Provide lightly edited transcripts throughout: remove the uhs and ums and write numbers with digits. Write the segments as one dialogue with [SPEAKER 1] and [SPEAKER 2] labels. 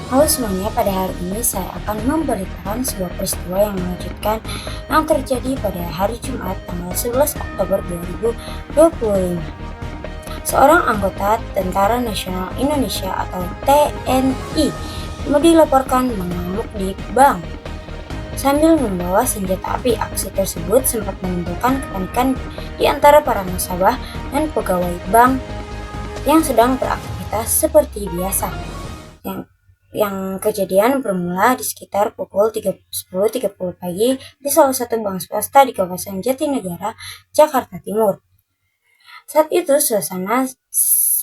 [SPEAKER 1] Halo semuanya, pada hari ini saya akan memberitakan sebuah peristiwa yang mengejutkan yang terjadi pada hari Jumat tanggal 11 Oktober 2025. Seorang anggota Tentara Nasional Indonesia atau TNI dilaporkan mengamuk di bank sambil membawa senjata api. Aksi tersebut sempat menimbulkan kepanikan di antara para nasabah dan pegawai bank yang sedang beraktivitas seperti biasa. Yang kejadian bermula di sekitar pukul 10.30 pagi di salah satu bank swasta di kawasan Jatinegara, Jakarta Timur. Saat itu suasana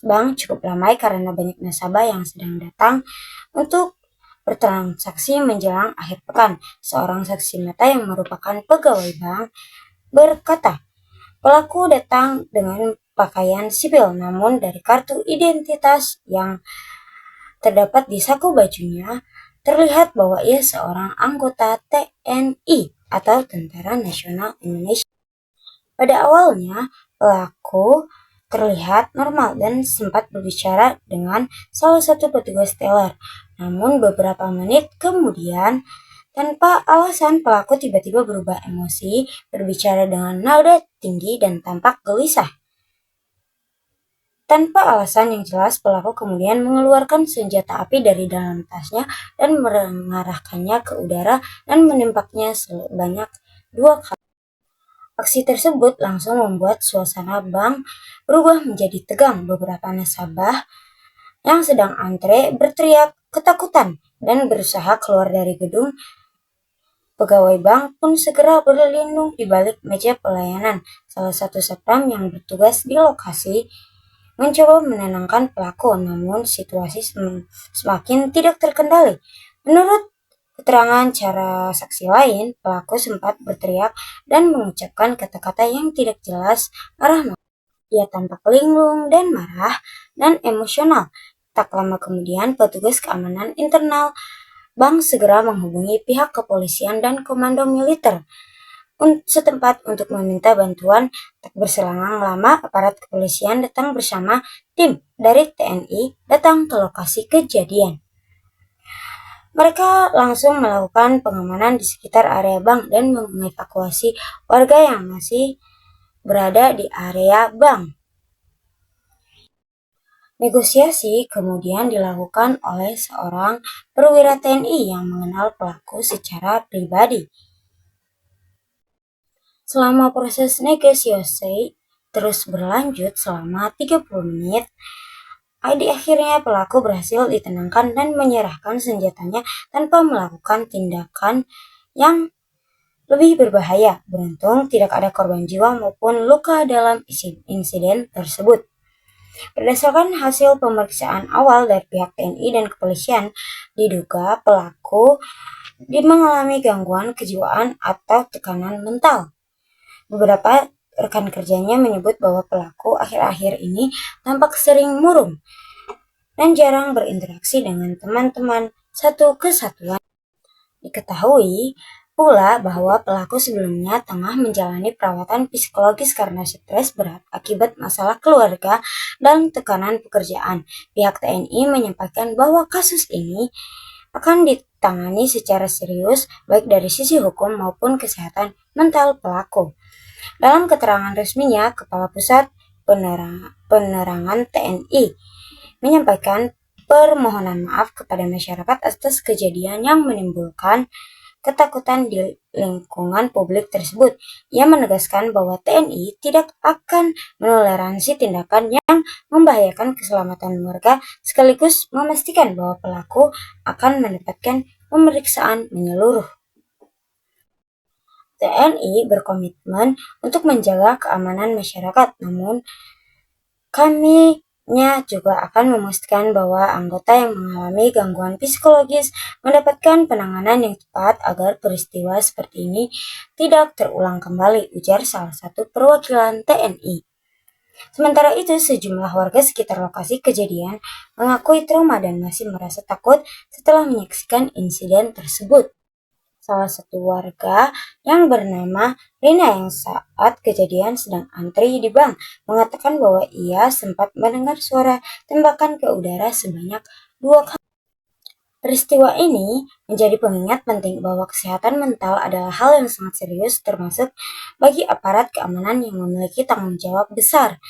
[SPEAKER 1] bank cukup ramai karena banyak nasabah yang sedang datang untuk bertransaksi menjelang akhir pekan. Seorang saksi mata yang merupakan pegawai bank berkata, pelaku datang dengan pakaian sipil, namun dari kartu identitas yang terdapat di saku bajunya, terlihat bahwa ia seorang anggota TNI atau Tentara Nasional Indonesia. Pada awalnya, pelaku terlihat normal dan sempat berbicara dengan salah satu petugas teller. Namun beberapa menit kemudian, tanpa alasan pelaku tiba-tiba berubah emosi, berbicara dengan nada tinggi dan tampak gelisah. Tanpa alasan yang jelas, pelaku kemudian mengeluarkan senjata api dari dalam tasnya dan mengarahkannya ke udara dan menembaknya sebanyak 2 kali. Aksi tersebut langsung membuat suasana bank berubah menjadi tegang. Beberapa nasabah yang sedang antre berteriak ketakutan dan berusaha keluar dari gedung. Pegawai bank pun segera berlindung di balik meja pelayanan. Salah satu satpam yang bertugas di lokasi mencoba menenangkan pelaku, namun situasi semakin tidak terkendali. Menurut keterangan cara saksi lain, pelaku sempat berteriak dan mengucapkan kata-kata yang tidak jelas arah maksud. Ia tampak linglung dan marah dan emosional. Tak lama kemudian, petugas keamanan internal bank segera menghubungi pihak kepolisian dan komando militer setempat untuk meminta bantuan. Tak berselang lama, aparat kepolisian datang bersama tim dari TNI datang ke lokasi kejadian. Mereka langsung melakukan pengamanan di sekitar area bank dan mengevakuasi warga yang masih berada di area bank. Negosiasi kemudian dilakukan oleh seorang perwira TNI yang mengenal pelaku secara pribadi. Selama proses negosiasi terus berlanjut selama 30 menit, akhirnya pelaku berhasil ditenangkan dan menyerahkan senjatanya tanpa melakukan tindakan yang lebih berbahaya. Beruntung tidak ada korban jiwa maupun luka dalam insiden tersebut. Berdasarkan hasil pemeriksaan awal dari pihak TNI dan kepolisian, diduga pelaku mengalami gangguan kejiwaan atau tekanan mental. Beberapa rekan kerjanya menyebut bahwa pelaku akhir-akhir ini tampak sering murung dan jarang berinteraksi dengan teman-teman satu kesatuan. Diketahui pula bahwa pelaku sebelumnya tengah menjalani perawatan psikologis karena stres berat akibat masalah keluarga dan tekanan pekerjaan. Pihak TNI menyampaikan bahwa kasus ini akan ditangani secara serius baik dari sisi hukum maupun kesehatan mental pelaku. Dalam keterangan resminya, Kepala Pusat Penerangan TNI menyampaikan permohonan maaf kepada masyarakat atas kejadian yang menimbulkan ketakutan di lingkungan publik tersebut. Ia menegaskan bahwa TNI tidak akan menoleransi tindakan yang membahayakan keselamatan warga, sekaligus memastikan bahwa pelaku akan mendapatkan pemeriksaan menyeluruh. TNI berkomitmen untuk menjaga keamanan masyarakat, namun kami-nya juga akan memastikan bahwa anggota yang mengalami gangguan psikologis mendapatkan penanganan yang tepat agar peristiwa seperti ini tidak terulang kembali, ujar salah satu perwakilan TNI. Sementara itu, sejumlah warga sekitar lokasi kejadian mengakui trauma dan masih merasa takut setelah menyaksikan insiden tersebut. Salah satu warga yang bernama Rina yang saat kejadian sedang antri di bank mengatakan bahwa ia sempat mendengar suara tembakan ke udara sebanyak 2 kali. Peristiwa ini menjadi pengingat penting bahwa kesehatan mental adalah hal yang sangat serius termasuk bagi aparat keamanan yang memiliki tanggung jawab besar.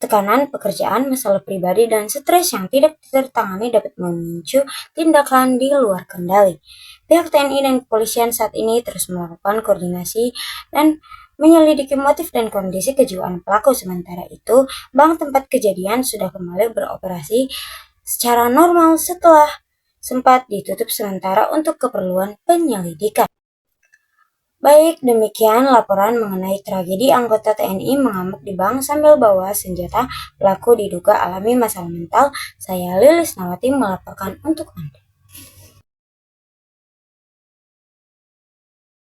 [SPEAKER 1] Tekanan pekerjaan, masalah pribadi, dan stres yang tidak tertangani dapat memicu tindakan di luar kendali. Pihak TNI dan kepolisian saat ini terus melakukan koordinasi dan menyelidiki motif dan kondisi kejiwaan pelaku. Sementara itu, bank tempat kejadian sudah kembali beroperasi secara normal setelah sempat ditutup sementara untuk keperluan penyelidikan. Baik, demikian laporan mengenai tragedi anggota TNI mengamuk di bank sambil bawa senjata. Pelaku diduga alami masalah mental. Saya Lilis Nawati melaporkan untuk Anda.